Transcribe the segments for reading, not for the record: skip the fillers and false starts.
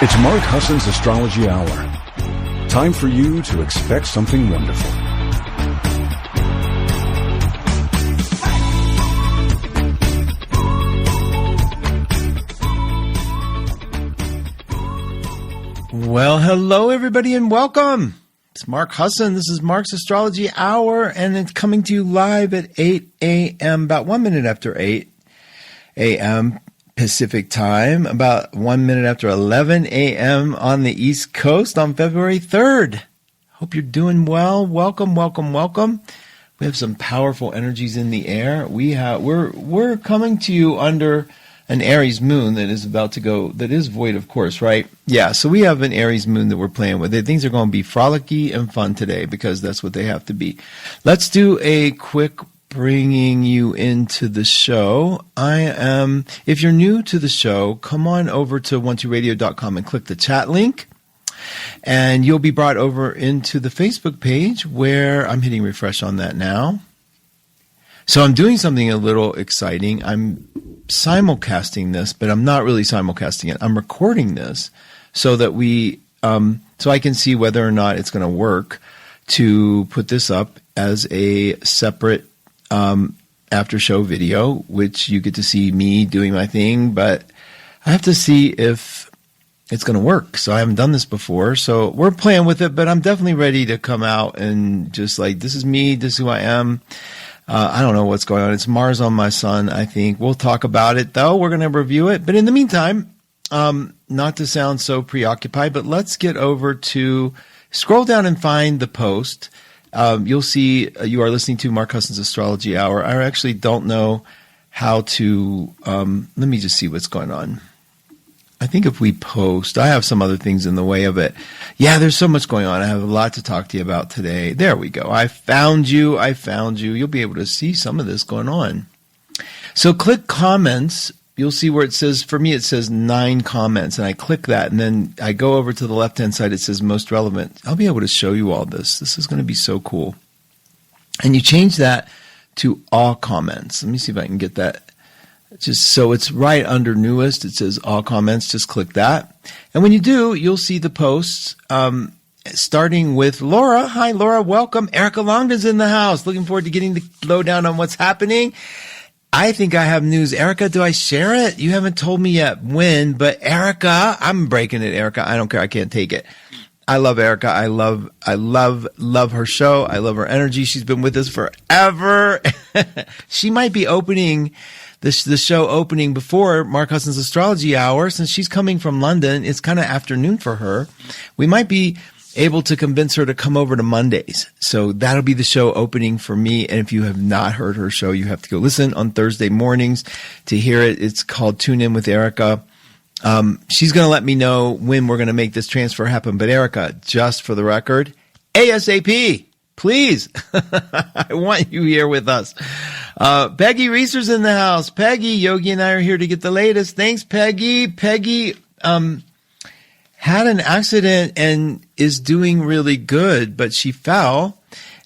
It's Mark Husson's Astrology Hour. Time for you to expect something wonderful. Well, hello everybody and welcome. It's Mark Husson. This is Mark's Astrology Hour, and it's coming to you live at 8 a.m., about 1 minute after 8 a.m. Pacific time, about 1 minute after 11 a.m. on the East Coast on February 3rd. Hope you're doing well. Welcome, welcome, welcome. We have some powerful energies in the air. We're coming to you under an Aries moon that is about to go, that is void, of course, right? Yeah, so we have an Aries moon that we're playing with. Things are going to be frolicky and fun today because that's what they have to be. Let's do a quick bringing you into the show. If you're new to the show, come on over to 12radio.com and click the chat link. And you'll be brought over into the Facebook page where I'm hitting refresh on that now. So I'm doing something a little exciting. I'm simulcasting this, but I'm not really simulcasting it. I'm recording this so that so I can see whether or not it's going to work to put this up as a separate after show video, which you get to see me doing my thing, but I have to see if it's going to work. So I haven't done this before, so we're playing with it, but I'm definitely ready to come out and just like, this is me, this is who I am. I don't know what's going on. It's Mars on my sun, I think. We'll talk about it, though. We're going to review it. But in the meantime, not to sound so preoccupied, but let's get over to scroll down and find the post. You'll see you are listening to Mark Husson's Astrology Hour. I actually don't know how to let me just see what's going on. I think if we post, I have some other things in the way of it. Yeah, there's so much going on. I have a lot to talk to you about today. There we go. I found you. You'll be able to see some of this going on. So click comments. You'll see where it says, for me, it says 9 comments, and I click that, and then I go over to the left-hand side. It says most relevant. I'll be able to show you all this. This is going to be so cool. And you change that to all comments. Let me see if I can get that. Just so it's right under newest. It says all comments. Just click that. And when you do, you'll see the posts, starting with Laura. Hi, Laura. Welcome. Erica Longden's in the house. Looking forward to getting the lowdown on what's happening. I think I have news. Erica, do I share it? You haven't told me yet when, but Erica, I'm breaking it, Erica. I don't care. I can't take it. I love Erica. I love her show. I love her energy. She's been with us forever. She might be opening the show opening before Mark Husson's Astrology Hour. Since she's coming from London, it's kind of afternoon for her. We might be able to convince her to come over to Mondays. So that'll be the show opening for me. And if you have not heard her show, you have to go listen on Thursday mornings to hear it. It's called Tune In with Erica. She's going to let me know when we're going to make this transfer happen. But Erica, just for the record, ASAP, please. I want you here with us. Peggy Reeser's in the house. Peggy, Yogi and I are here to get the latest. Thanks, Peggy. Peggy had an accident and is doing really good, but she fell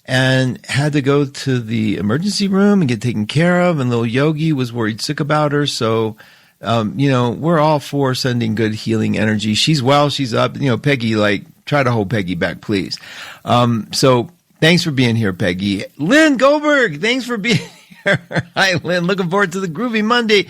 and had to go to the emergency room and get taken care of. And little Yogi was worried sick about her. So, we're all for sending good healing energy. She's well, she's up. Peggy, try to hold Peggy back, please. So thanks for being here, Peggy. Lynn Goldberg, thanks for being here. Hi, Lynn. Looking forward to the groovy Monday.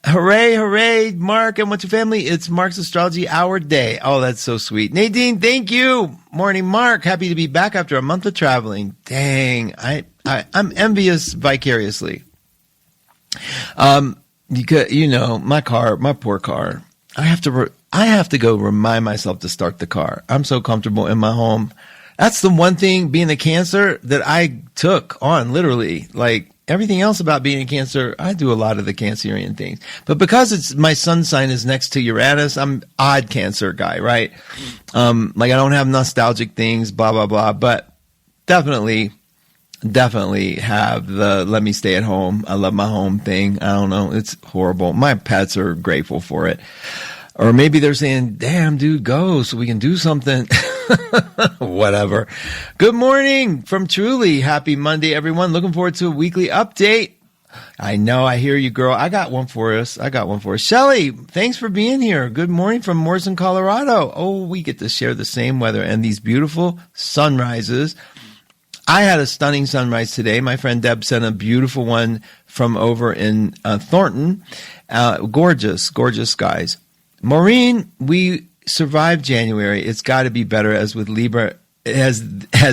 Hooray, hooray, Mark and what's your family? It's Mark's Astrology Hour Day. Oh, that's so sweet. Nadine, thank you. Morning, Mark. Happy to be back after a month of traveling. Dang, I'm envious vicariously. My poor car. I have to go remind myself to start the car. I'm so comfortable in my home. That's the one thing, being a Cancer, that I took on literally. Everything else about being a Cancer, I do a lot of the Cancerian things. But because it's my sun sign is next to Uranus, I'm odd Cancer guy, right? I don't have nostalgic things, blah, blah, blah. But definitely have the let me stay at home. I love my home thing. I don't know. It's horrible. My pets are grateful for it. Or maybe they're saying, damn, dude, go so we can do something. Whatever. Good morning from Truly. Happy Monday, everyone. Looking forward to a weekly update. I know. I hear you, girl. I got one for us. Shelly, thanks for being here. Good morning from Morrison, Colorado. Oh, we get to share the same weather and these beautiful sunrises. I had a stunning sunrise today. My friend Deb sent a beautiful one from over in Thornton. Gorgeous, gorgeous skies. Maureen, we survived January. It's got to be better as with Libra. As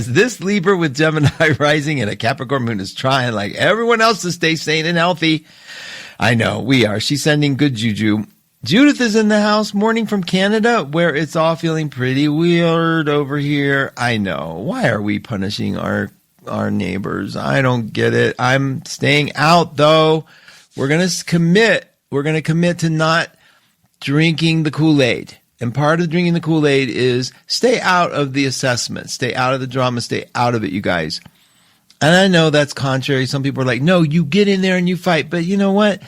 this Libra with Gemini rising and a Capricorn moon is trying like everyone else to stay sane and healthy. I know, we are. She's sending good juju. Judith is in the house, morning from Canada, where it's all feeling pretty weird over here. I know. Why are we punishing our neighbors? I don't get it. I'm staying out, though. We're going to commit. We're going to commit to not drinking the Kool-Aid. And part of drinking the Kool-Aid is stay out of the assessment, stay out of the drama, stay out of it, you guys. And I know that's contrary. Some people are like, no, you get in there and you fight. But you know what?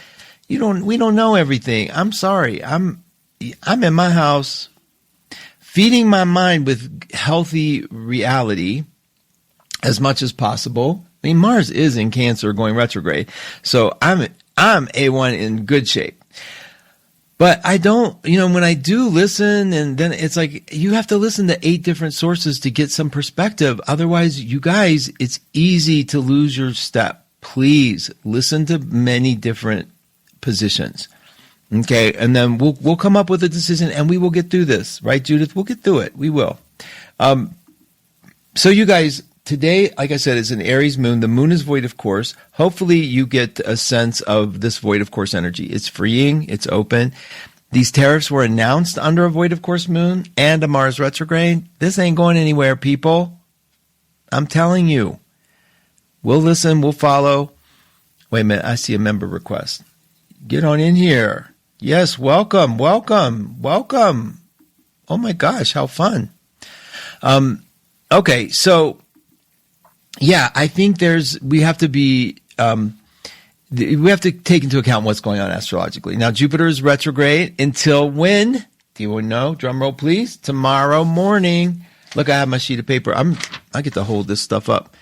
We don't know everything. I'm sorry. I'm in my house feeding my mind with healthy reality as much as possible. I mean, Mars is in Cancer going retrograde. So I'm A1 in good shape. But I don't, when I do listen, and then it's like you have to listen to 8 different sources to get some perspective. Otherwise, you guys, it's easy to lose your step. Please listen to many different positions. Okay. And then we'll come up with a decision and we will get through this. Right, Judith? We'll get through it. We will. So you guys, today, like I said, is an Aries moon. The moon is void of course. Hopefully you get a sense of this void of course energy. It's freeing. It's open. These tariffs were announced under a void of course moon and a Mars retrograde. This ain't going anywhere, people. I'm telling you. We'll listen. We'll follow. Wait a minute. I see a member request. Get on in here. Yes. Welcome. Welcome. Welcome. Oh my gosh. How fun. Okay. So, yeah, I think we have to take into account what's going on astrologically. Now, Jupiter is retrograde until when? Do you know? Drum roll, please. Tomorrow morning. Look, I have my sheet of paper. I get to hold this stuff up.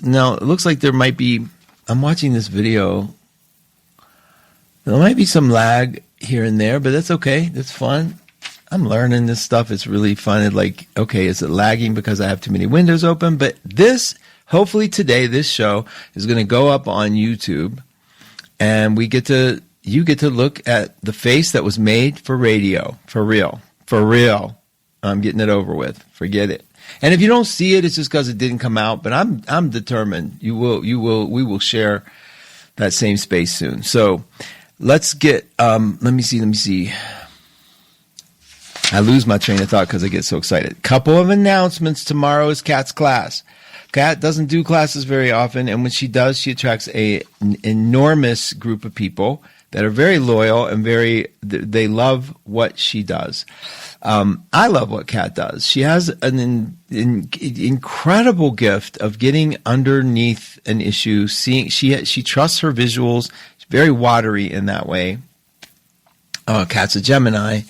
Now, it looks like I'm watching this video. There might be some lag here and there, but that's okay. That's fun. I'm learning this stuff. It's really fun. It's like, okay, is it lagging because I have too many windows open? But hopefully today, this show is going to go up on YouTube, and you get to look at the face that was made for radio, for real. I'm getting it over with. Forget it. And if you don't see it, it's just because it didn't come out. But I'm determined. We will share that same space soon. So let's get. Let me see. I lose my train of thought because I get so excited. Couple of announcements. Tomorrow is Kat's class. Kat doesn't do classes very often, and when she does, she attracts an enormous group of people that are very loyal and they love what she does. I love what Kat does. She has an incredible gift of getting underneath an issue. She trusts her visuals. She's very watery in that way. Kat's a Gemini.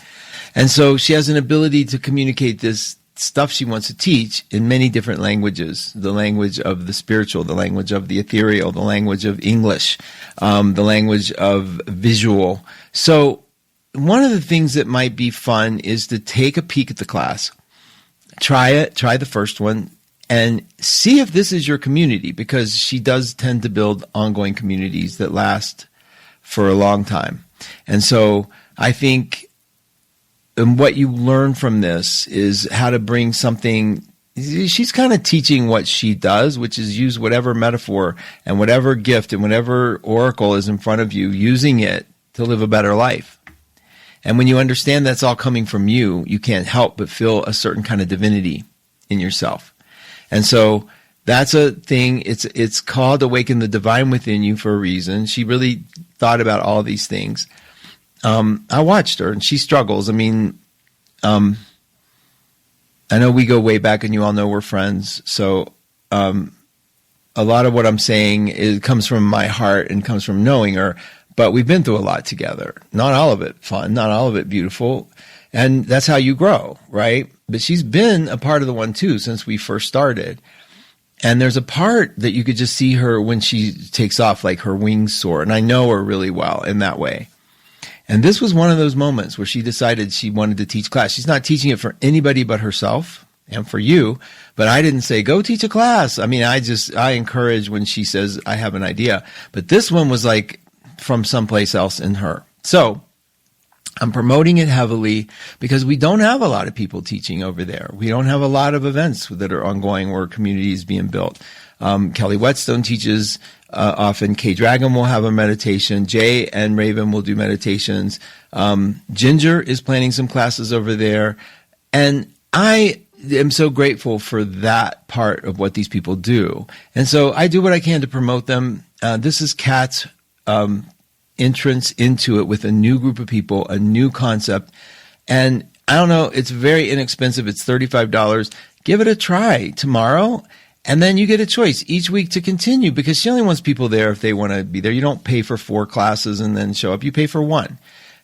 And so she has an ability to communicate this stuff she wants to teach in many different languages. The language of the spiritual, the language of the ethereal, the language of English, the language of visual. So one of the things that might be fun is to take a peek at the class. Try the first one, and see if this is your community, because she does tend to build ongoing communities that last for a long time. And so I think and what you learn from this is how to bring something. She's kind of teaching what she does, which is use whatever metaphor and whatever gift and whatever oracle is in front of you, using it to live a better life. And when you understand that's all coming from you, you can't help but feel a certain kind of divinity in yourself. And so that's a thing. It's called Awaken the Divine Within You for a reason. She really thought about all these things. I watched her, and she struggles. I mean, I know we go way back, and you all know we're friends. So a lot of what I'm saying comes from my heart and comes from knowing her. But we've been through a lot together. Not all of it fun, not all of it beautiful. And that's how you grow, right? But she's been a part of the 1-2 since we first started. And there's a part that you could just see her when she takes off, like her wings soar. And I know her really well in that way. And this was one of those moments where she decided she wanted to teach class. She's not teaching it for anybody but herself and for you. But I didn't say, go teach a class. I mean, I encourage when she says, I have an idea. But this one was like from someplace else in her. So I'm promoting it heavily because we don't have a lot of people teaching over there. We don't have a lot of events that are ongoing where community is being built. Kelly Whetstone teaches often. Kay Dragon will have a meditation. Jay and Raven will do meditations. Ginger is planning some classes over there. And I am so grateful for that part of what these people do. And so I do what I can to promote them. This is Kat's entrance into it with a new group of people, a new concept. And I don't know, it's very inexpensive. It's $35. Give it a try tomorrow. And then you get a choice each week to continue because she only wants people there if they want to be there. You don't pay for 4 classes and then show up. You pay for 1.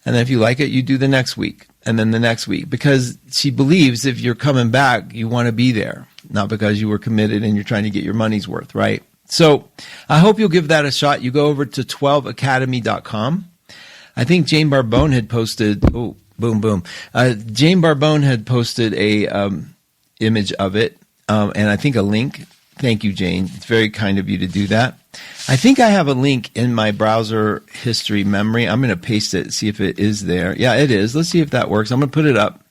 And then if you like it, you do the next week and then the next week because she believes if you're coming back, you want to be there, not because you were committed and you're trying to get your money's worth, right? So I hope you'll give that a shot. You go over to 12academy.com. I think Jane Barbone had posted, Jane Barbone had posted a image of it. And I think a link. Thank you, Jane. It's very kind of you to do that. I think I have a link in my browser history memory. I'm going to paste it, see if it is there. Yeah, it is. Let's see if that works. I'm going to put it up.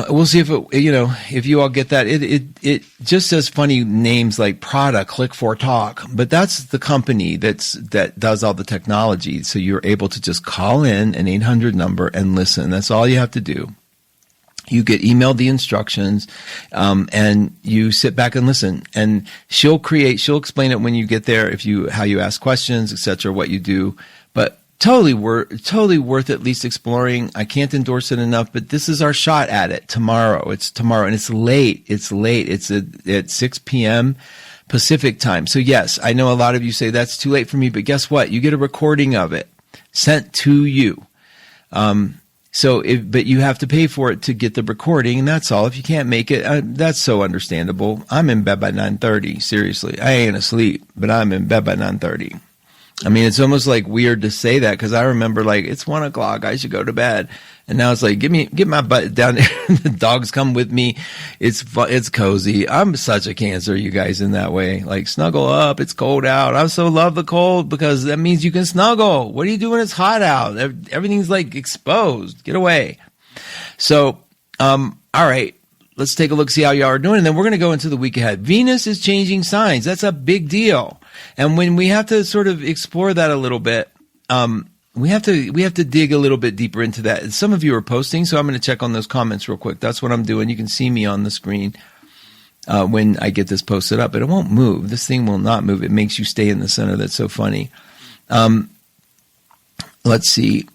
We'll see if it, if you all get that. It just says funny names like Prada, Click for Talk, but that's the company that does all the technology. So you're able to just call in an 800 number and listen. That's all you have to do. You get emailed the instructions, and you sit back and listen. And she'll explain it when you get there, how you ask questions, etc., what you do. But totally worth at least exploring. I can't endorse it enough, but this is our shot at it tomorrow. It's tomorrow, and it's late. It's at 6 p.m. Pacific time. So yes, I know a lot of you say that's too late for me, but guess what? You get a recording of it sent to you. But you have to pay for it to get the recording, and that's all. If you can't make it, that's so understandable. I'm in bed by 9:30. Seriously, I ain't asleep, but I'm in bed by 9:30. I mean, it's almost like weird to say that because I remember like it's 1 o'clock. I should go to bed, and now it's like get my butt down there. The dogs come with me. It's cozy. I'm such a Cancer, you guys, in that way. Like snuggle up. It's cold out. I so love the cold because that means you can snuggle. What are you doing when it's hot out? Everything's like exposed. Get away. So, all right. Let's take a look, see how y'all are doing, and then we're going to go into the week ahead. Venus is changing signs. That's a big deal. And when we have to sort of explore that a little bit, we have to dig a little bit deeper into that. And some of you are posting, so I'm going to check on those comments real quick. That's what I'm doing. You can see me on the screen when I get this posted up, but it won't move. This thing will not move. It makes you stay in the center. That's so funny. Let's see.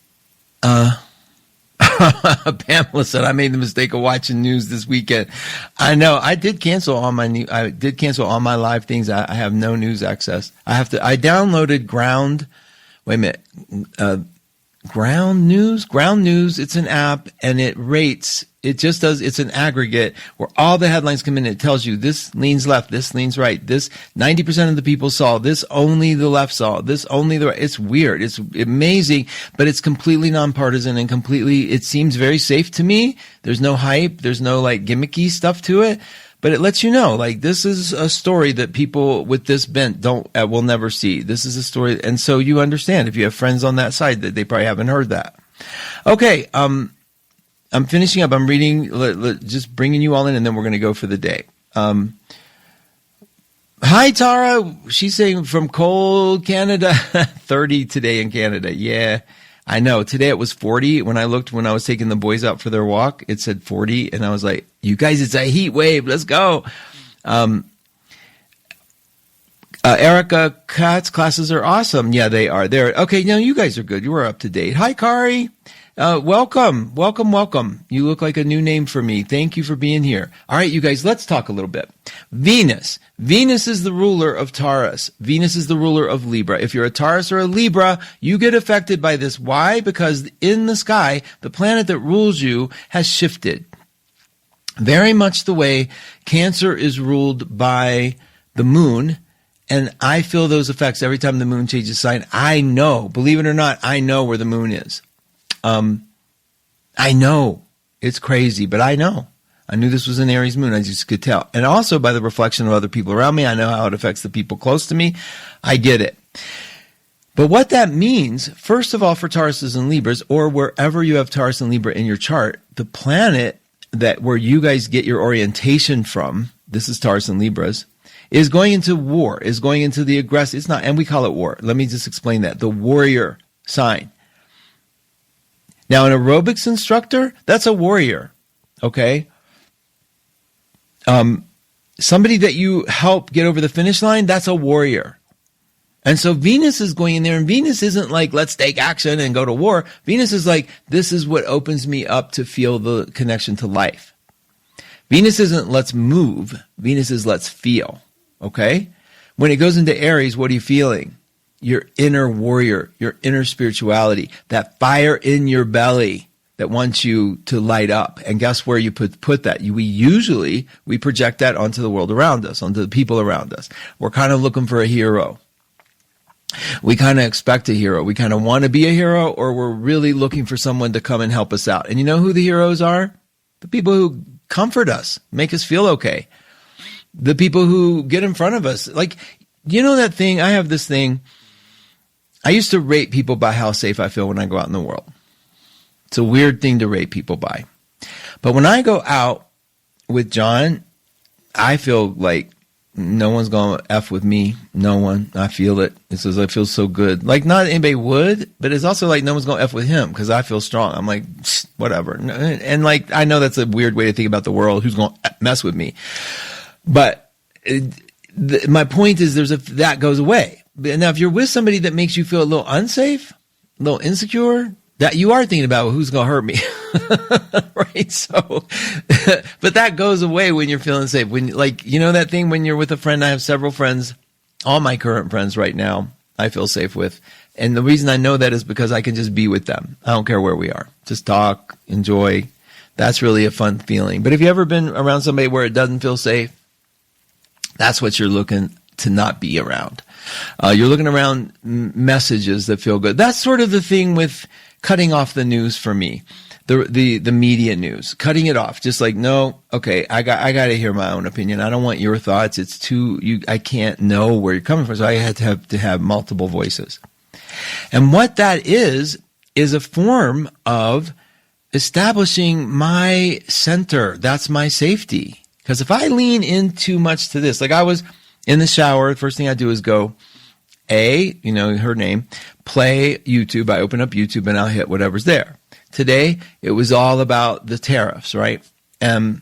Pamela said, I made the mistake of watching news this weekend. I know. I did cancel all my live things. I have no news access. I downloaded Ground News. It's an app and it rates. It's an aggregate where all the headlines come in. It tells you this leans left, this leans right. This 90% of the people saw this, only the left saw this, only the right. It's weird. It's amazing, but it's completely nonpartisan and it seems very safe to me. There's no hype. There's no like gimmicky stuff to it, but it lets you know, like, this is a story that people with this bent will never see. This is a story. And so you understand if you have friends on that side that they probably haven't heard that. Okay. I'm finishing up. I'm reading, just bringing you all in, and then we're going to go for the day. Hi, Tara. She's saying from cold Canada, 30 today in Canada. Yeah, I know. Today it was 40. When I was taking the boys out for their walk, it said 40, and I was like, you guys, it's a heat wave. Let's go. Erica, Kat's classes are awesome. Yeah, they are. Okay, now you guys are good. You are up to date. Hi, Kari. Welcome. You look like a new name for me. Thank you for being here. All right, you guys, let's talk a little bit. Venus. Venus is the ruler of Taurus. Venus is the ruler of Libra. If you're a Taurus or a Libra, you get affected by this. Why? Because in the sky, the planet that rules you has shifted. Very much the way Cancer is ruled by the moon. And I feel those effects every time the moon changes sign. I know, believe it or not, I know where the moon is. I know. It's crazy, but I know. I knew this was an Aries moon. I just could tell. And also by the reflection of other people around me, I know how it affects the people close to me. I get it. But what that means, first of all, for Tauruses and Libras, or wherever you have Taurus and Libra in your chart, the planet that where you guys get your orientation from, this is Taurus and Libras, is going into war, is going into the aggressive. It's not, and we call it war. Let me just explain that. The warrior sign. Now, an aerobics instructor, that's a warrior, okay? Somebody that you help get over the finish line, that's a warrior. And so Venus is going in there, and Venus isn't like, let's take action and go to war. Venus is like, this is what opens me up to feel the connection to life. Venus isn't let's move. Venus is let's feel, okay? When it goes into Aries, what are you feeling? Your inner warrior, your inner spirituality, that fire in your belly that wants you to light up. And guess where you put that? We project that onto the world around us, onto the people around us. We're kind of looking for a hero. We kind of expect a hero. We kind of want to be a hero, or we're really looking for someone to come and help us out. And you know who the heroes are? The people who comfort us, make us feel okay. The people who get in front of us. Like, you know that thing? I have this thing. I used to rate people by how safe I feel when I go out in the world. It's a weird thing to rate people by. But when I go out with John, I feel like no one's going to F with me. No one. I feel it. It says I feel so good. Like, not anybody would, but it's also like no one's going to F with him because I feel strong. I'm like, whatever. And like, I know that's a weird way to think about the world. Who's going to mess with me? But my point is that goes away. Now, if you're with somebody that makes you feel a little unsafe, a little insecure, that you are thinking about, well, who's going to hurt me, right? So, but that goes away when you're feeling safe. When, like, you know that thing when you're with a friend. I have several friends, all my current friends right now, I feel safe with. And the reason I know that is because I can just be with them. I don't care where we are. Just talk, enjoy. That's really a fun feeling. But have you ever been around somebody where it doesn't feel safe? That's what you're looking to not be around. You're looking around messages that feel good. That's sort of the thing with cutting off the news for me, the media news, cutting it off. Just like, no, okay, I got to hear my own opinion. I don't want your thoughts. It's I can't know where you're coming from. So I had to have multiple voices. And what that is a form of establishing my center. That's my safety. Because if I lean in too much to this, like I was in the shower, the first thing I do is go, her name, play YouTube. I open up YouTube and I'll hit whatever's there. Today, it was all about the tariffs, right? And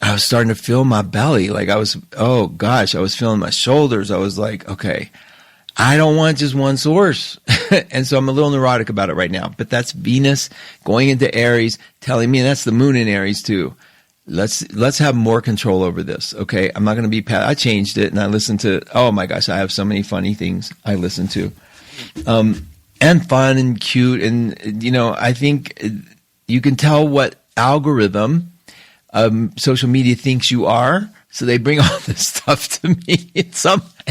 I was starting to feel my belly. Like I was feeling my shoulders. I was like, okay, I don't want just one source. And so I'm a little neurotic about it right now. But that's Venus going into Aries, telling me, and that's the moon in Aries too. Let's have more control over this. Okay. I'm not going to be, I changed it and I listened to, oh my gosh, I have so many funny things I listen to. And fun and cute. And, I think you can tell what algorithm, social media thinks you are. So they bring all this stuff to me.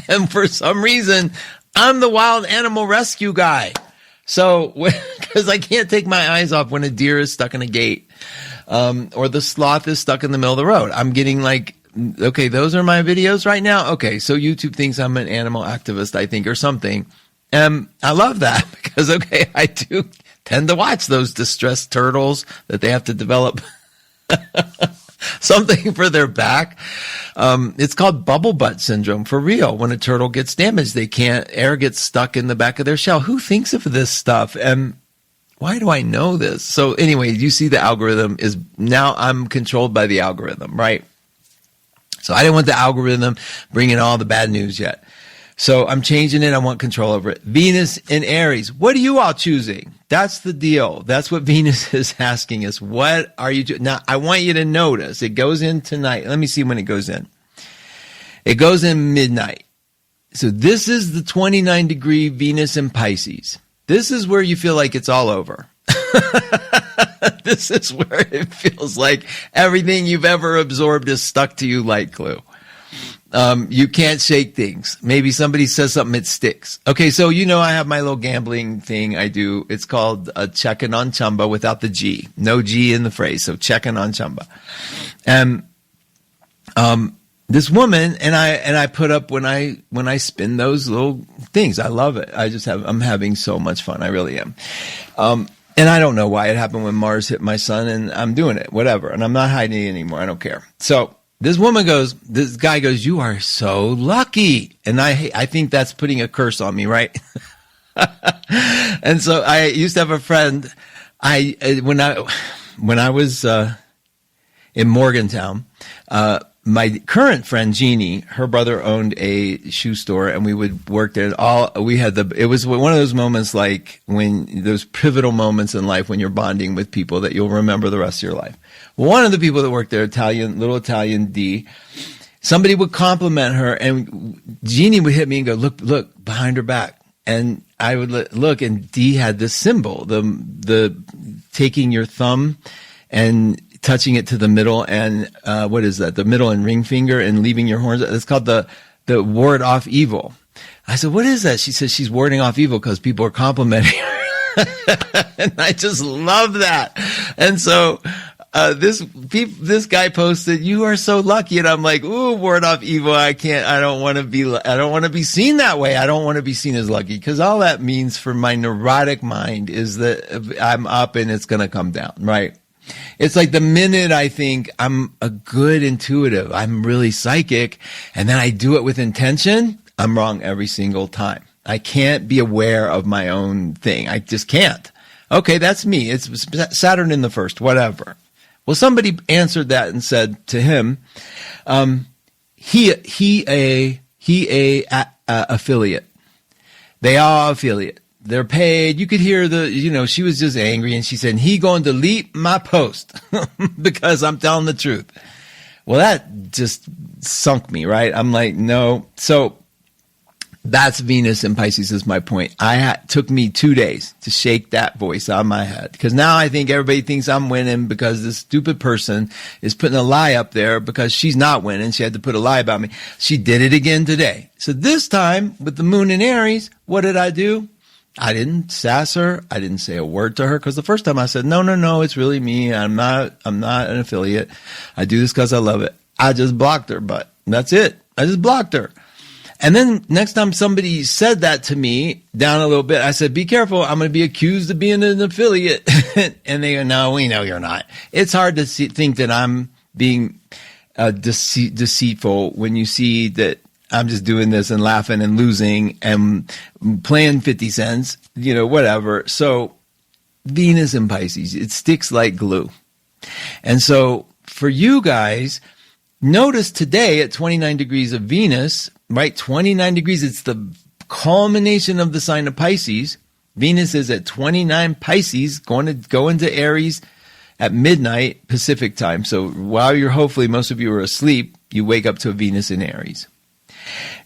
And for some reason, I'm the wild animal rescue guy. So, because I can't take my eyes off when a deer is stuck in a gate. Or the sloth is stuck in the middle of the road. I'm getting like, okay, those are my videos right now. Okay, so YouTube thinks I'm an animal activist, I think, or something. I love that because, okay, I do tend to watch those distressed turtles that they have to develop something for their back. It's called bubble butt syndrome for real. When a turtle gets damaged, air gets stuck in the back of their shell. Who thinks of this stuff? And why do I know this? So anyway, you see the algorithm is now I'm controlled by the algorithm, right? So I didn't want the algorithm bringing all the bad news yet. So I'm changing it. I want control over it. Venus in Aries. What are you all choosing? That's the deal. That's what Venus is asking us. What are you choosing? Now, I want you to notice it goes in tonight. Let me see when it goes in. It goes in midnight. So this is the 29-degree Venus in Pisces. This is where you feel like it's all over. This is where it feels like everything you've ever absorbed is stuck to you like glue. You can't shake things. Maybe somebody says something, it sticks. Okay, so I have my little gambling thing I do. It's called checking on chumba without the G. No G in the phrase, so checking on chumba. And this woman and I put up when I spin those little things. I love it. I'm having so much fun. I really am. And I don't know why it happened when Mars hit my sun, and I'm doing it, whatever. And I'm not hiding it anymore. I don't care. So this guy goes, you are so lucky. And I think that's putting a curse on me, right? And so I used to have a friend, when I was, in Morgantown, my current friend Jeannie, her brother owned a shoe store, and we would work there. It was one of those moments, like those pivotal moments in life when you're bonding with people that you'll remember the rest of your life. One of the people that worked there, little Italian D, somebody would compliment her, and Jeannie would hit me and go, look behind her back. And I would look, and D had this symbol, the taking your thumb and touching it to the middle, and what is that? The middle and ring finger, and leaving your horns. It's called the ward off evil. I said, what is that? She said she's warding off evil because people are complimenting her. And I just love that. And so this guy posted, you are so lucky. And I'm like, ooh, ward off evil. I don't want to be seen that way. I don't want to be seen as lucky, because all that means for my neurotic mind is that I'm up and it's going to come down, right? It's like the minute I think I'm a good intuitive, I'm really psychic, and then I do it with intention, I'm wrong every single time. I can't be aware of my own thing. I just can't. Okay, that's me. It's Saturn in the first, whatever. Well, somebody answered that and said to him, he a affiliate. They are affiliate. They're paid. You could hear she was just angry, and she said, he going to delete my post because I'm telling the truth. Well, that just sunk me, right? I'm like, no. So that's Venus in Pisces is my point. Took me 2 days to shake that voice out of my head, because now I think everybody thinks I'm winning because this stupid person is putting a lie up there because she's not winning. She had to put a lie about me. She did it again today. So this time with the moon in Aries, what did I do? I didn't sass her. I didn't say a word to her, because the first time I said, no, it's really me. I'm not an affiliate. I do this because I love it. I just blocked her, but that's it. I just blocked her. And then next time somebody said that to me down a little bit, I said, be careful. I'm going to be accused of being an affiliate. And they go, no, we know you're not. It's hard to think that I'm being deceitful when you see that I'm just doing this and laughing and losing and playing 50 cents, whatever. So Venus in Pisces, it sticks like glue. And so for you guys, notice today at 29 degrees of Venus, right? 29 degrees. It's the culmination of the sign of Pisces. Venus is at 29 Pisces, going to go into Aries at midnight Pacific time. So while hopefully most of you are asleep, you wake up to a Venus in Aries.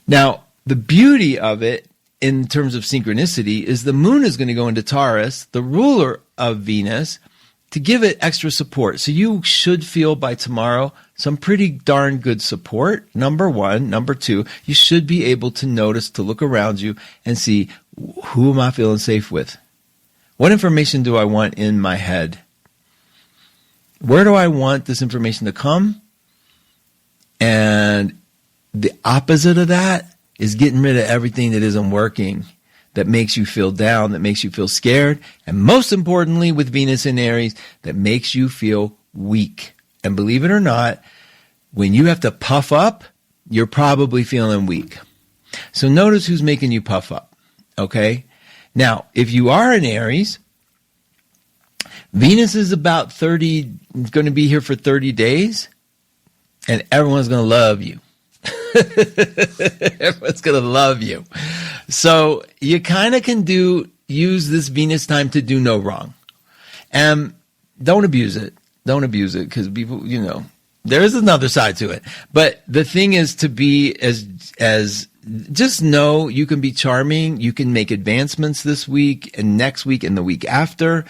Now, the beauty of it in terms of synchronicity is the moon is going to go into Taurus, the ruler of Venus, to give it extra support. So you should feel by tomorrow some pretty darn good support, number one. Number two, you should be able to notice, to look around you and see, who am I feeling safe with? What information do I want in my head? Where do I want this information to come? And the opposite of that is getting rid of everything that isn't working, that makes you feel down, that makes you feel scared, and most importantly with Venus in Aries, that makes you feel weak. And believe it or not, when you have to puff up, you're probably feeling weak. So notice who's making you puff up, okay? Now, if you are in Aries, Venus is about going to be here for 30 days, and everyone's going to love you. Everyone's going to love you. So you kind of can use this Venus time to do no wrong. And don't abuse it. Don't abuse it, because people, there is another side to it. But the thing is to be as just know you can be charming. You can make advancements this week and next week and the week after.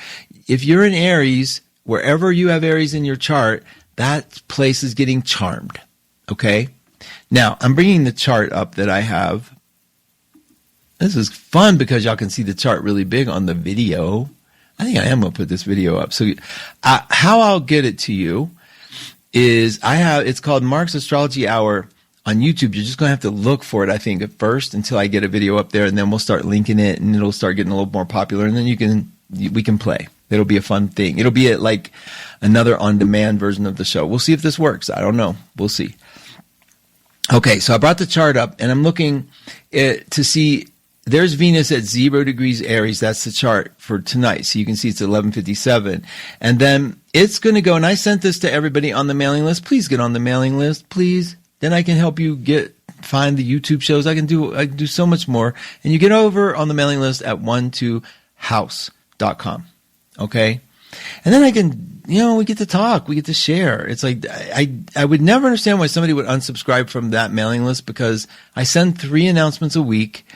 If you're in Aries, wherever you have Aries in your chart, that place is getting charmed. Okay? Now, I'm bringing the chart up that I have. This is fun because y'all can see the chart really big on the video. I think I am going to put this video up. So how I'll get it to you is it's called Mark's Astrology Hour on YouTube. You're just going to have to look for it, I think, at first until I get a video up there, and then we'll start linking it and it'll start getting a little more popular, and then we can play. It'll be a fun thing. It'll be like another on-demand version of the show. We'll see if this works. I don't know. We'll see. Okay, so I brought the chart up, and I'm looking to see. There's Venus at 0 degrees Aries. That's the chart for tonight. So you can see it's 11:57. And then it's going to go, and I sent this to everybody on the mailing list. Please get on the mailing list, please. Then I can help you find the YouTube shows. I can do so much more. And you get over on the mailing list at 12house.com. Okay? And then I can, we get to talk. We get to share. It's like, I would never understand why somebody would unsubscribe from that mailing list, because I send 3 announcements a week.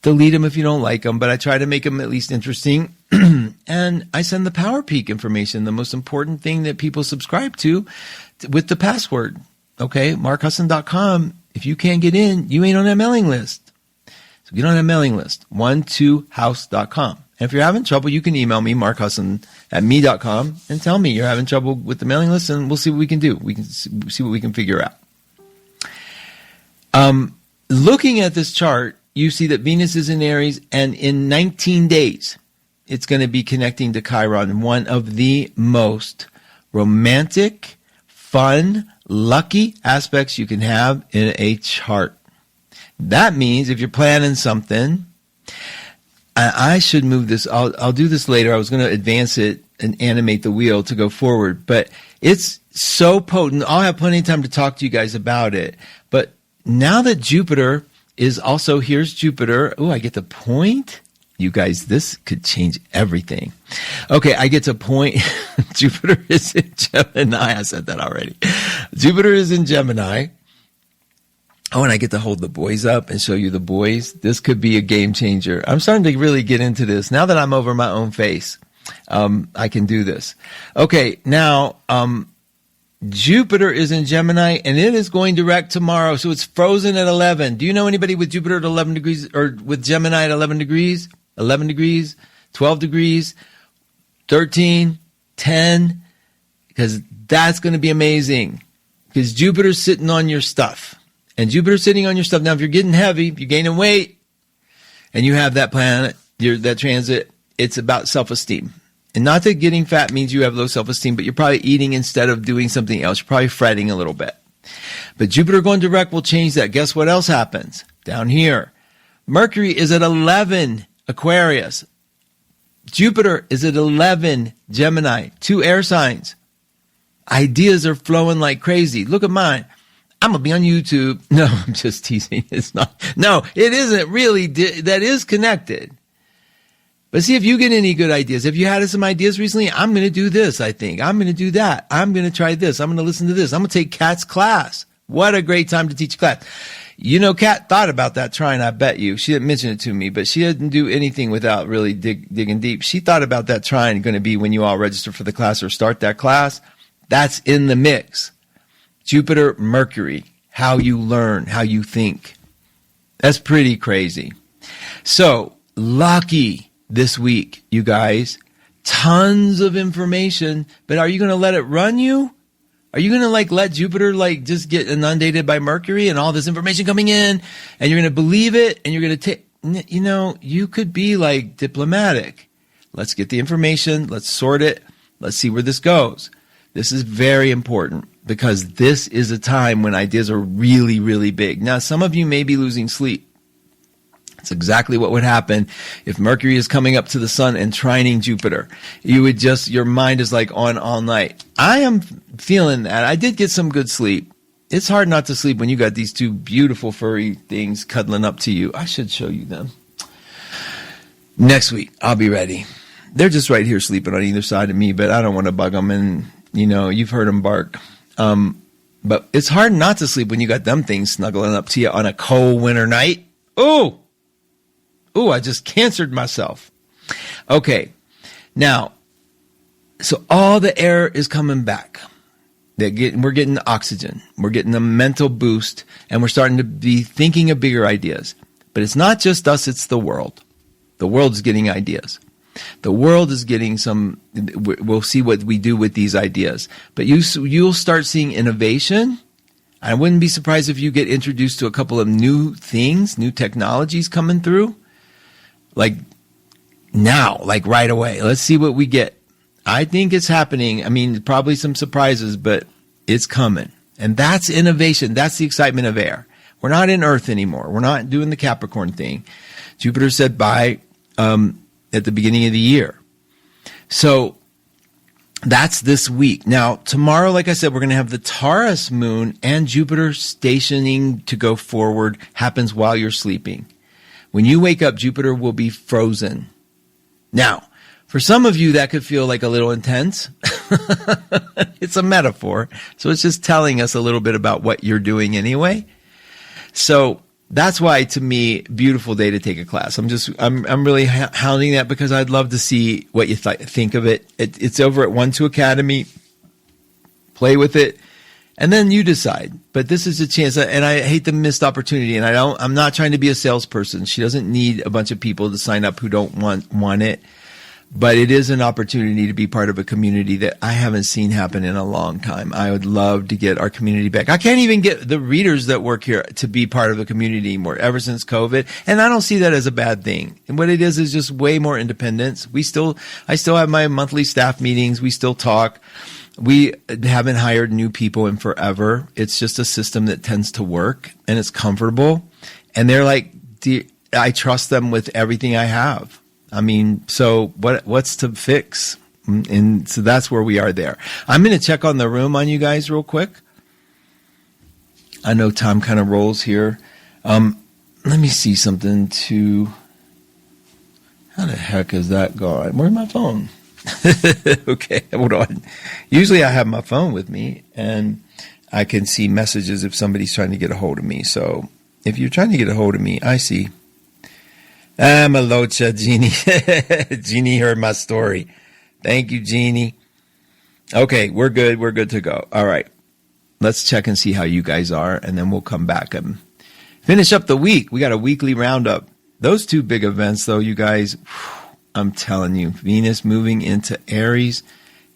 Delete them if you don't like them, but I try to make them at least interesting. And I send the Power Peak information, the most important thing that people subscribe to, with the password. Okay, markhusson.com. If you can't get in, you ain't on that mailing list. So get on that mailing list, 12house.com. And if you're having trouble, you can email me, markhusson@me.com, and tell me you're having trouble with the mailing list, and we'll see what we can do. We can see what we can figure out. Looking at this chart, you see that Venus is in Aries, and in 19 days, it's going to be connecting to Chiron, one of the most romantic, fun, lucky aspects you can have in a chart. That means if you're planning something, I should move this. I'll do this later. I was going to advance it and animate the wheel to go forward, but it's so potent. I'll have plenty of time to talk to you guys about it. But now that Jupiter is also, here's Jupiter. Oh, I get to point. You guys, this could change everything. Okay, I get to point. Jupiter is in Gemini. I said that already. Jupiter is in Gemini. Oh, and I get to hold the boys up and show you the boys. This could be a game changer. I'm starting to really get into this. Now that I'm over my own face, I can do this. Okay, now, Jupiter is in Gemini, and it is going direct tomorrow, so it's frozen at 11. Do you know anybody with Jupiter at 11 degrees, or with Gemini at 11 degrees? 11 degrees, 12 degrees, 13, 10, because that's going to be amazing, because Jupiter's sitting on your stuff. And Jupiter's sitting on your stuff. Now, if you're getting heavy, if you're gaining weight, and you have that planet, that transit, it's about self-esteem. And not that getting fat means you have low self-esteem, but you're probably eating instead of doing something else. You're probably fretting a little bit. But Jupiter going direct will change that. Guess what else happens? Down here, Mercury is at 11 Aquarius. Jupiter is at 11 Gemini. 2 air signs. Ideas are flowing like crazy. Look at mine. I'm going to be on YouTube. No, I'm just teasing. It's not. No, it isn't really. That is connected. But see if you get any good ideas. If you had some ideas recently, I'm going to do this, I think. I'm going to do that. I'm going to try this. I'm going to listen to this. I'm going to take Kat's class. What a great time to teach class. You know, Kat thought about that trying, I bet you. She didn't mention it to me, but she didn't do anything without really digging deep. She thought about that trying going to be when you all register for the class or start that class. That's in the mix. Jupiter, Mercury, how you learn, how you think. That's pretty crazy. So, lucky this week, you guys. Tons of information, but are you going to let it run you? Are you going to let Jupiter just get inundated by Mercury and all this information coming in, and you're going to believe it, and you're going to take, you could be diplomatic. Let's get the information. Let's sort it. Let's see where this goes. This is very important because this is a time when ideas are really, really big. Now, some of you may be losing sleep. It's exactly what would happen if Mercury is coming up to the sun and trining Jupiter. Your mind is on all night. I am feeling that. I did get some good sleep. It's hard not to sleep when you got these 2 beautiful furry things cuddling up to you. I should show you them. Next week, I'll be ready. They're just right here sleeping on either side of me, but I don't want to bug them. And, you've heard them bark. But it's hard not to sleep when you got them things snuggling up to you on a cold winter night. Ooh, I just cancered myself. Okay. Now, So all the air is coming back. We're getting oxygen. We're getting a mental boost, and we're starting to be thinking of bigger ideas. But it's not just us, it's the world. The world is getting ideas. The world is getting we'll see what we do with these ideas. But you'll start seeing innovation. I wouldn't be surprised if you get introduced to a couple of new things, new technologies coming through. Like now, like right away. Let's see what we get. I think it's happening. I mean, probably some surprises, but it's coming. And that's innovation. That's the excitement of air. We're not in Earth anymore. We're not doing the Capricorn thing. Jupiter said bye at the beginning of the year. So that's this week. Now, tomorrow, like I said, we're going to have the Taurus moon and Jupiter stationing to go forward. Happens while you're sleeping. When you wake up, Jupiter will be frozen. Now, for some of you, that could feel like a little intense. It's a metaphor. So it's just telling us a little bit about what you're doing anyway. So that's why, to me, beautiful day to take a class. I'm really hounding that because I'd love to see what you think of it. It's over at 1-2 Academy. Play with it. And then you decide. But this is a chance, and I hate the missed opportunity. And I'm not trying to be a salesperson. She doesn't need a bunch of people to sign up who don't want it. But it is an opportunity to be part of a community that I haven't seen happen in a long time. I would love to get our community back. I can't even get the readers that work here to be part of the community anymore ever since COVID. And I don't see that as a bad thing. And what it is just way more independence. I still have my monthly staff meetings. We still talk. We haven't hired new people in forever. It's just a system that tends to work and it's comfortable. And they're like, I trust them with everything I have. I mean, so what's to fix? And so that's where we are there. I'm going to check on the room on you guys real quick. I know time kind of rolls here. Let me see something too. How the heck is that going? Where's my phone? Okay, hold on. Usually I have my phone with me and I can see messages if somebody's trying to get a hold of me. So if you're trying to get a hold of me, I see. Malocha, Jeannie. Jeannie heard my story. Thank you, Jeannie. Okay, we're good. We're good to go. All right. Let's check and see how you guys are, and then we'll come back and finish up the week. We got a weekly roundup. Those two big events, though, you guys, I'm telling you, Venus moving into Aries,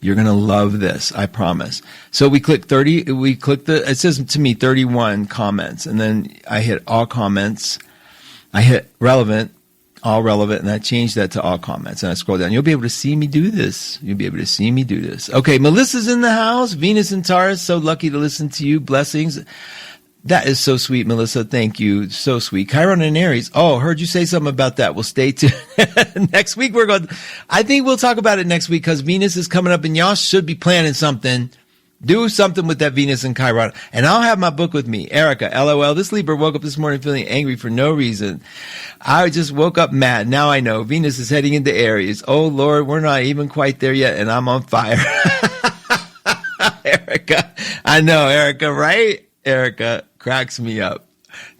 you're going to love this, I promise. So we click it says to me 31 comments, and then I hit all comments. I hit relevant. All relevant, and I changed that to all comments, and I scroll down. You'll be able to see me do this. Okay, Melissa's in the house. Venus and Taurus, so lucky to listen to you. Blessings. That is so sweet, Melissa. Thank you. So sweet. Chiron and Aries. Oh, heard you say something about that. Well, stay tuned. Next week, I think we'll talk about it next week because Venus is coming up, and y'all should be planning something. Do something with that Venus and Chiron. And I'll have my book with me. Erica, LOL. This Libra woke up this morning feeling angry for no reason. I just woke up mad. Now I know. Venus is heading into Aries. Oh, Lord, we're not even quite there yet, and I'm on fire. Erica. I know, Erica, right? Erica cracks me up.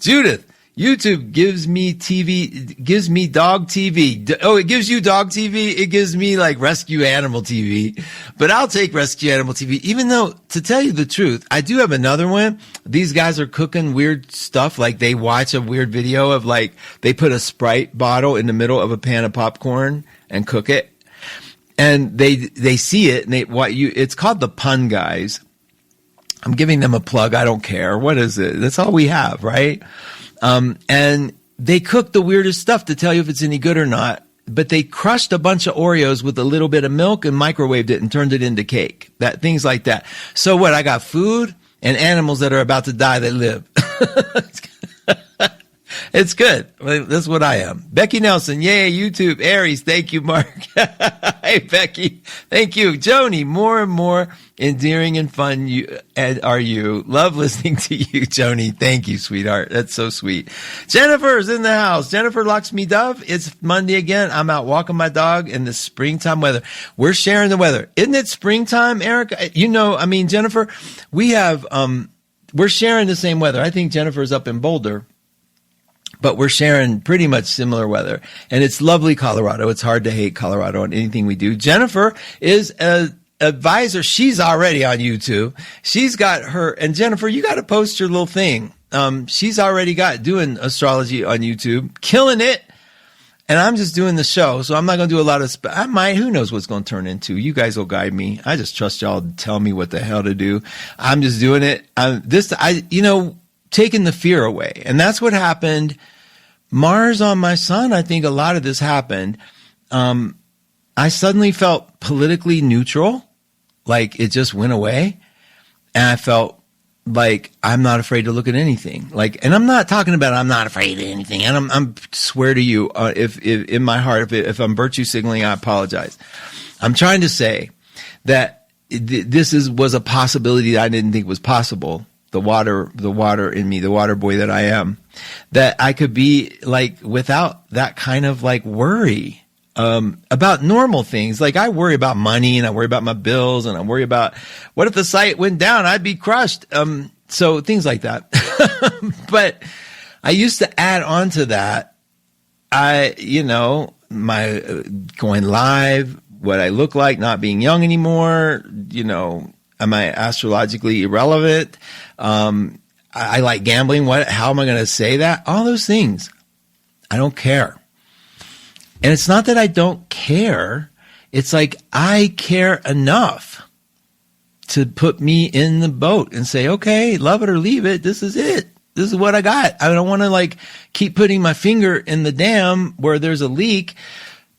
Judith. YouTube gives me dog TV. Oh, it gives you dog TV? It gives me like rescue animal TV. But I'll take rescue animal TV, even though, to tell you the truth, I do have another one. These guys are cooking weird stuff. Like they watch a weird video of like, they put a Sprite bottle in the middle of a pan of popcorn and cook it. And they see it and it's called the Pun Guys. I'm giving them a plug. I don't care. What is it? That's all we have, right? And they cooked the weirdest stuff to tell you if it's any good or not, but they crushed a bunch of Oreos with a little bit of milk and microwaved it and turned it into cake. Things like that. So what? I got food and animals that are about to die that live. It's good. That's what I am. Becky Nelson. Yay, YouTube. Aries. Thank you, Mark. Hey, Becky. Thank you. Joni, more and more endearing and fun are you. Love listening to you, Joni. Thank you, sweetheart. That's so sweet. Jennifer's in the house. Jennifer Locks Me Dove. It's Monday again. I'm out walking my dog in the springtime weather. We're sharing the weather. Isn't it springtime, Erica? Jennifer, we're sharing the same weather. I think Jennifer's up in Boulder. but we're sharing pretty much similar weather. And it's lovely Colorado. It's hard to hate Colorado on anything we do. Jennifer is a advisor. She's already on YouTube. She's got her, and Jennifer, you got to post your little thing. She's already got doing astrology on YouTube, killing it. And I'm just doing the show. So I'm not going to do a lot of, I might, who knows what's going to turn into. You guys will guide me. I just trust y'all to tell me what the hell to do. I'm just doing it. Taking the fear away. And that's what happened. Mars on my sun, I think a lot of this happened. I suddenly felt politically neutral, like it just went away. And I felt like I'm not afraid to look at anything. And I'm not talking about I'm not afraid of anything. And I'm swear to you, if in my heart, if I'm virtue signaling, I apologize. I'm trying to say that this was a possibility that I didn't think was possible. The water in me, the water boy that I am, that I could be without that kind of worry. About normal things. I worry about money, and I worry about my bills, and I worry about what if the site went down, I'd be crushed. So things like that. But I used to add on to that. My going live, what I look like, not being young anymore, am I astrologically irrelevant? I like gambling. How am I going to say that? All those things. I don't care. And it's not that I don't care. It's I care enough to put me in the boat and say, okay, love it or leave it. This is it. This is what I got. I don't want to keep putting my finger in the dam where there's a leak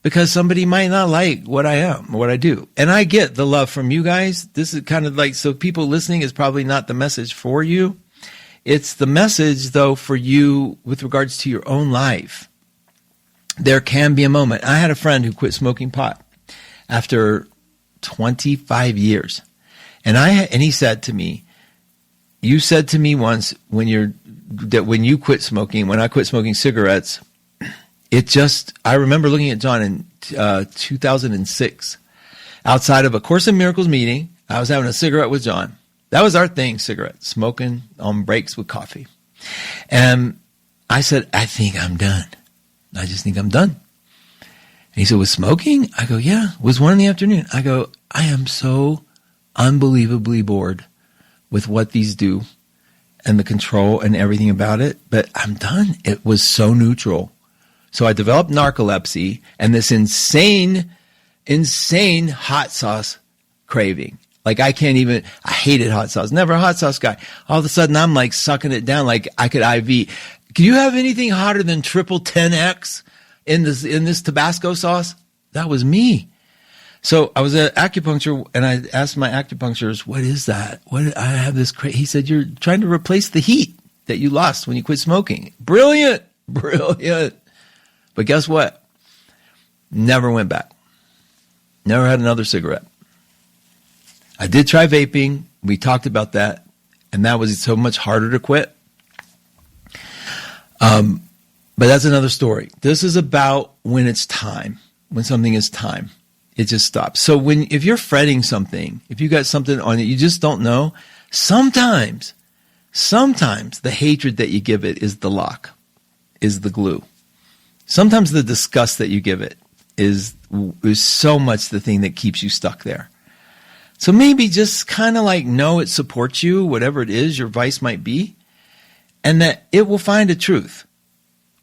because somebody might not like what I am or what I do. And I get the love from you guys. This is kind of so people listening is probably not the message for you. It's the message though for you with regards to your own life. There can be a moment. I had a friend who quit smoking pot after 25 years. And he said to me, you said to me once when you quit smoking, when I quit smoking cigarettes, I remember looking at John in 2006 outside of a Course in Miracles meeting. I was having a cigarette with John. That was our thing, cigarettes, smoking on breaks with coffee. And I said, I think I'm done. I just think I'm done. And he said, with smoking? I go, yeah. It was 1 PM. I go, I am so unbelievably bored with what these do and the control and everything about it, but I'm done. It was so neutral. So I developed narcolepsy and this insane hot sauce craving. I hated hot sauce. Never a hot sauce guy. All of a sudden I'm sucking it down like I could IV. Do you have anything hotter than triple 10X in this Tabasco sauce? That was me. So I was at acupuncture and I asked my acupuncturist, what is that? I have this he said, you're trying to replace the heat that you lost when you quit smoking. Brilliant. But guess what? Never went back. Never had another cigarette. I did try vaping. We talked about that. And that was so much harder to quit. But that's another story. This is about when it's time, when something is time, it just stops. So if you're fretting something, if you got something on it, you just don't know. Sometimes the hatred that you give it is the lock, is the glue. Sometimes the disgust that you give it is so much the thing that keeps you stuck there. So maybe just kind of know it supports you, whatever it is your vice might be, and that it will find a truth.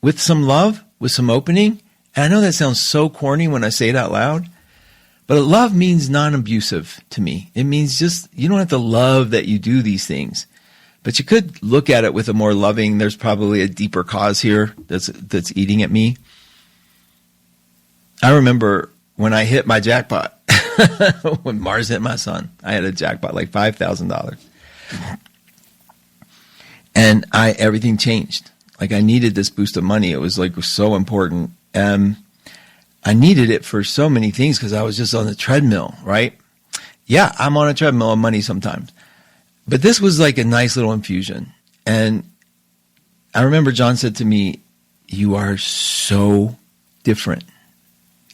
With some love, with some opening. And I know that sounds so corny when I say it out loud, but love means non-abusive to me. It means just, you don't have to love that you do these things, but you could look at it with a more loving, there's probably a deeper cause here that's eating at me. I remember when I hit my jackpot, when Mars hit my sun, I had a jackpot, $5,000. And everything changed. I needed this boost of money. It was so important. I needed it for so many things because I was just on the treadmill, right? Yeah, I'm on a treadmill of money sometimes. But this was a nice little infusion. And I remember John said to me, you are so different.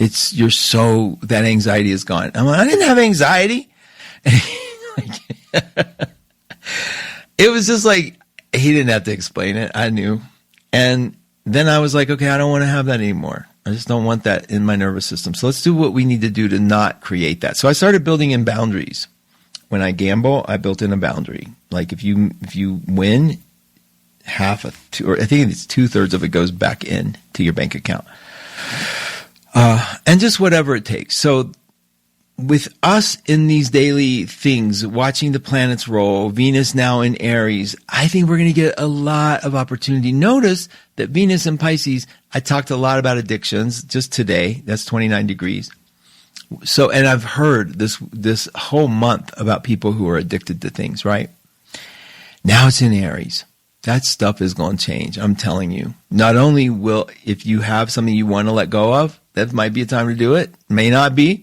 That anxiety is gone. I didn't have anxiety. It was just he didn't have to explain it. I knew. And then I was like, okay, I don't want to have that anymore. I just don't want that in my nervous system. So let's do what we need to do to not create that. So I started building in boundaries. When I gamble, I built in a boundary. Like if you win, or I think it's 2/3 of it goes back in to your bank account. And just whatever it takes. So with us in these daily things, watching the planets roll, Venus now in Aries, I think we're going to get a lot of opportunity. Notice that Venus in Pisces, I talked a lot about addictions just today. That's 29 degrees. So, and I've heard this whole month about people who are addicted to things, right? Now it's in Aries. That stuff is going to change. I'm telling you. Not only will, if you have something you want to let go of, that might be a time to do it. May not be.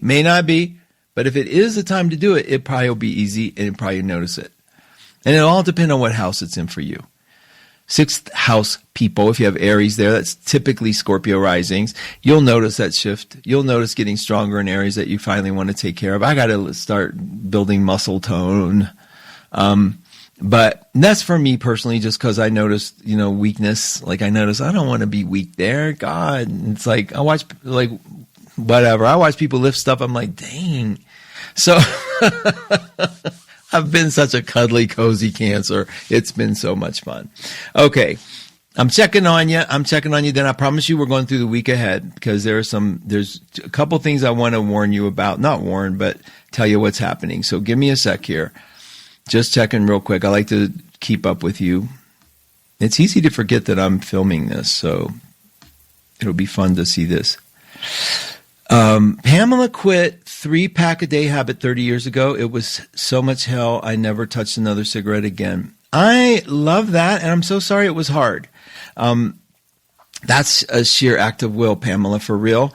But if it is a time to do it, it probably will be easy and you'll probably notice it. And it'll all depend on what house it's in for you. 6th house people, if you have Aries there, that's typically Scorpio risings. You'll notice that shift. You'll notice getting stronger in areas that you finally want to take care of. I got to start building muscle tone. But that's for me personally, just because I noticed, weakness. Like I noticed I don't want to be weak there. God, it's like I watch whatever. I watch people lift stuff. I'm like, dang. So I've been such a cuddly, cozy Cancer. It's been so much fun. Okay. I'm checking on you. Then I promise you we're going through the week ahead because there's a couple things I want to warn you about. Not warn, but tell you what's happening. So give me a sec here. Just checking real quick. I like to keep up with you. It's easy to forget that I'm filming this, so it'll be fun to see this. Pamela quit 3-pack-a-day habit 30 years ago. It was so much hell, I never touched another cigarette again. I love that, and I'm so sorry it was hard. That's a sheer act of will, Pamela, for real.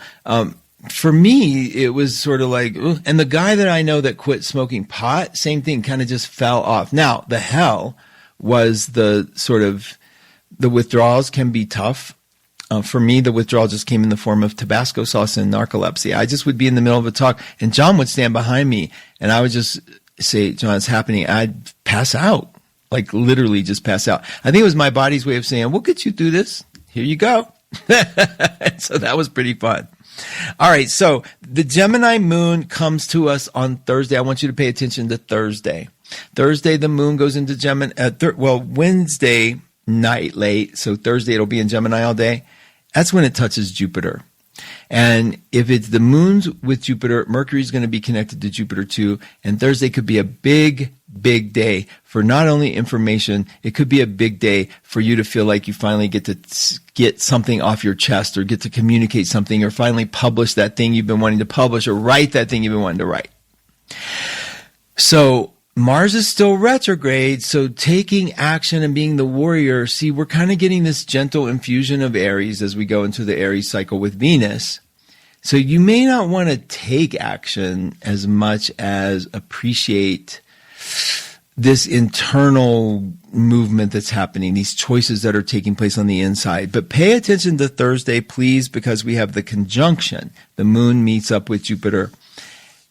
For me, it was sort of like, ugh. And the guy that I know that quit smoking pot, same thing, kind of just fell off. Now, the hell was the withdrawals can be tough. For me, the withdrawal just came in the form of Tabasco sauce and narcolepsy. I just would be in the middle of a talk, and John would stand behind me, and I would just say, John, it's happening. I'd pass out, like literally just pass out. I think it was my body's way of saying, we'll get you through this. Here you go. So that was pretty fun. All right, so the Gemini moon comes to us on Thursday. I want you to pay attention to Thursday. Thursday, the moon goes into Gemini. Wednesday night late, so Thursday it'll be in Gemini all day. That's when it touches Jupiter. And if it's the moon's with Jupiter, Mercury's going to be connected to Jupiter too. And Thursday could be a big, big day for not only information, it could be a big day for you to feel like you finally get to get something off your chest or get to communicate something or finally publish that thing you've been wanting to publish or write that thing you've been wanting to write. So Mars is still retrograde, so taking action and being the warrior, see, we're kind of getting this gentle infusion of Aries as we go into the Aries cycle with Venus. So you may not want to take action as much as appreciate this internal movement that's happening, these choices that are taking place on the inside. But pay attention to Thursday, please, because we have the conjunction. The moon meets up with Jupiter.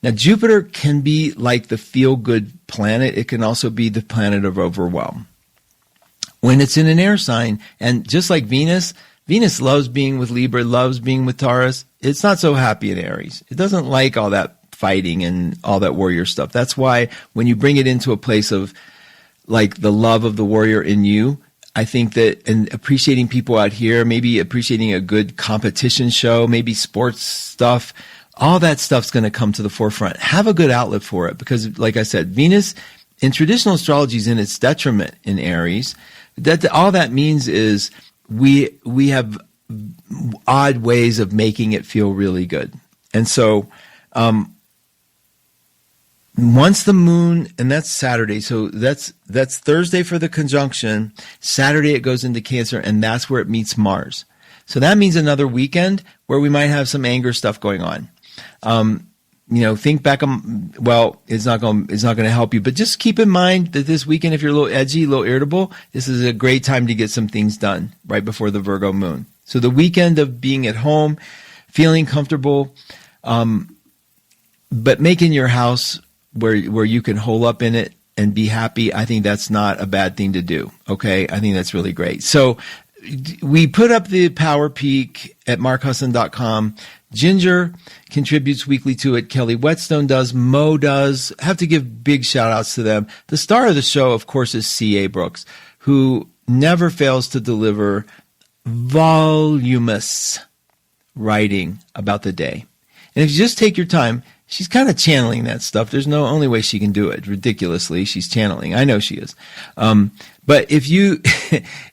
Now, Jupiter can be like the feel-good planet. It can also be the planet of overwhelm. When it's in an air sign, and just like Venus loves being with Libra, loves being with Taurus. It's not so happy in Aries. It doesn't like all that fighting and all that warrior stuff. That's why when you bring it into a place of like the love of the warrior in you, I think that, and appreciating people out here, maybe appreciating a good competition show, maybe sports stuff, all that stuff's going to come to the forefront. Have a good outlet for it because, like I said, Venus in traditional astrology is in its detriment in Aries. That all that means is we have odd ways of making it feel really good. And so once the moon, and that's Saturday, so that's Thursday for the conjunction. Saturday it goes into Cancer, and that's where it meets Mars. So that means another weekend where we might have some anger stuff going on. Think back. It's not going to help you, but just keep in mind that this weekend, if you're a little edgy, a little irritable, this is a great time to get some things done right before the Virgo moon. So the weekend of being at home, feeling comfortable, but making your house where you can hole up in it and be happy. I think that's not a bad thing to do. Okay. I think that's really great. So we put up the Power Peak at markhusson.com. Ginger contributes weekly to it. Kelly Whetstone does. Mo does. Have to give big shout outs to them. The star of the show, of course, is C.A. Brooks, who never fails to deliver voluminous writing about the day. And if you just take your time, she's kind of channeling that stuff. There's no only way she can do it. Ridiculously, she's channeling. I know she is. But if you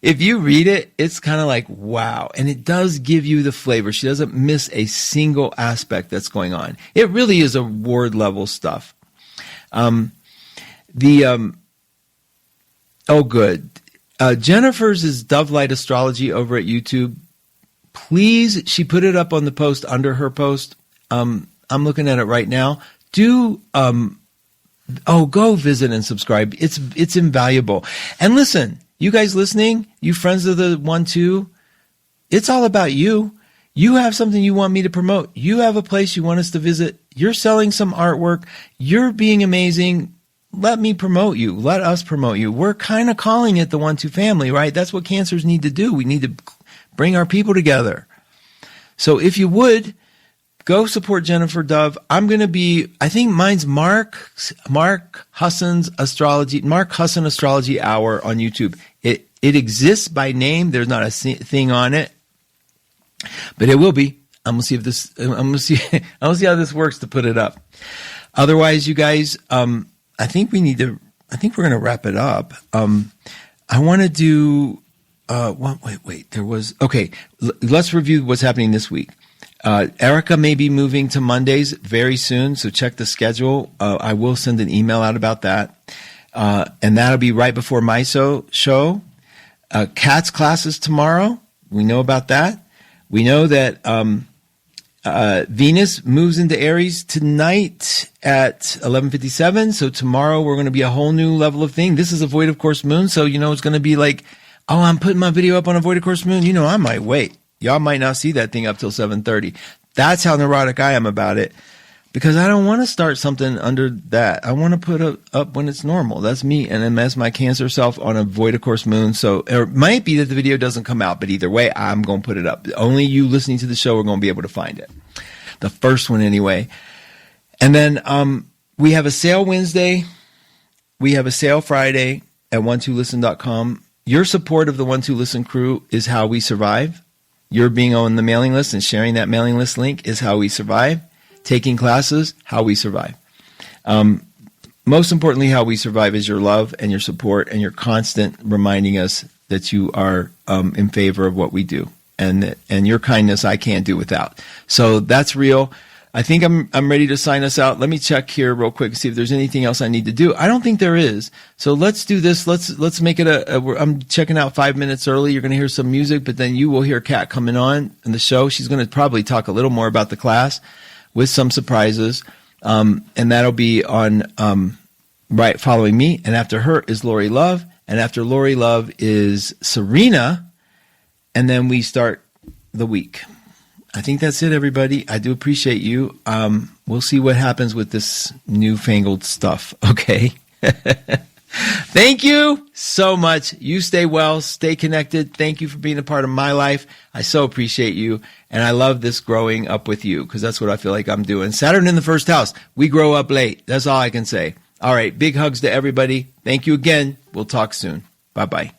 if you read it, it's kind of like, wow. And it does give you the flavor. She doesn't miss a single aspect that's going on. It really is award level stuff. Good. Jennifer's is Dove Light Astrology over at YouTube. Please, she put it up on the post under her post. I'm looking at it right now. Go visit and subscribe. It's invaluable. And listen, you guys listening, you friends of the 1-2, it's all about you. You have something you want me to promote. You have a place you want us to visit. You're selling some artwork. You're being amazing. Let me promote you. Let us promote you. We're kind of calling it the 1-2 family, right? That's what cancers need to do. We need to bring our people together. So if you would, go support Jennifer Dove. I'm going to be, I think mine's Mark Husson's Astrology, Mark Husson Astrology Hour on YouTube. It exists by name. There's not a thing on it, but it will be. I'm going to see how this works to put it up. Otherwise, you guys, I think we're going to wrap it up. I want to do, let's review what's happening this week. Erica may be moving to Mondays very soon, so check the schedule. I will send an email out about that. And that'll be right before my show. Kat's classes tomorrow. We know about that. We know that Venus moves into Aries tonight at 11:57. So tomorrow we're going to be a whole new level of thing. This is a void of course moon. So, it's going to be like, oh, I'm putting my video up on a void of course moon. I might wait. Y'all might not see that thing up till 7:30. That's how neurotic I am about it, because I don't want to start something under that. I want to put it up when it's normal. That's me and that's my Cancer self on a void of course moon. So it might be that the video doesn't come out, but either way, I'm going to put it up. Only you listening to the show are going to be able to find it. The first one anyway. And then we have a sale Wednesday. We have a sale Friday at 12listen.com. Your support of the 12listen crew is how we survive. Your being on the mailing list and sharing that mailing list link is how we survive. Taking classes, how we survive. Most importantly, how we survive is your love and your support and your constant reminding us that you are in favor of what we do. And your kindness I can't do without. So that's real. I think I'm ready to sign us out. Let me check here real quick and see if there's anything else I need to do. I don't think there is. So let's do this. Let's make it I'm checking out 5 minutes early. You're going to hear some music, but then you will hear Kat coming on in the show. She's going to probably talk a little more about the class with some surprises. And that'll be on right following me. And after her is Lori Love. And after Lori Love is Serena. And then we start the week. I think that's it, everybody. I do appreciate you. We'll see what happens with this newfangled stuff, okay? Thank you so much. You stay well, stay connected. Thank you for being a part of my life. I so appreciate you, and I love this growing up with you, because that's what I feel like I'm doing. Saturn in the first house. We grow up late. That's all I can say. All right, big hugs to everybody. Thank you again. We'll talk soon. Bye-bye.